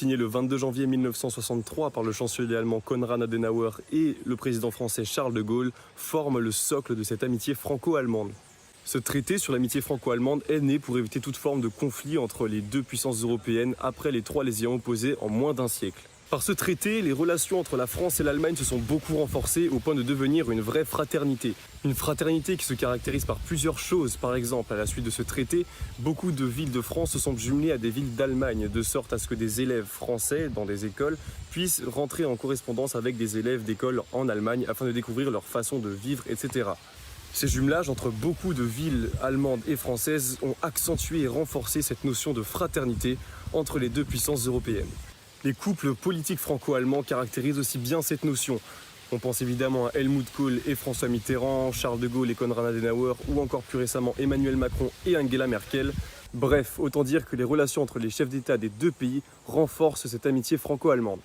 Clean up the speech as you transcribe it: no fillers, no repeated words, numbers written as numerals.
Signé le 22 janvier 1963 par le chancelier allemand Konrad Adenauer et le président français Charles de Gaulle, forme le socle de cette amitié franco-allemande. Ce traité sur l'amitié franco-allemande est né pour éviter toute forme de conflit entre les deux puissances européennes après les trois les ayant opposées en moins d'un siècle. Par ce traité, les relations entre la France et l'Allemagne se sont beaucoup renforcées au point de devenir une vraie fraternité. Une fraternité qui se caractérise par plusieurs choses. Par exemple, à la suite de ce traité, beaucoup de villes de France se sont jumelées à des villes d'Allemagne, de sorte à ce que des élèves français dans des écoles puissent rentrer en correspondance avec des élèves d'école en Allemagne afin de découvrir leur façon de vivre, etc. Ces jumelages entre beaucoup de villes allemandes et françaises ont accentué et renforcé cette notion de fraternité entre les deux puissances européennes. Les couples politiques franco-allemands caractérisent aussi bien cette notion. On pense évidemment à Helmut Kohl et François Mitterrand, Charles de Gaulle et Konrad Adenauer, ou encore plus récemment Emmanuel Macron et Angela Merkel. Bref, autant dire que les relations entre les chefs d'État des deux pays renforcent cette amitié franco-allemande.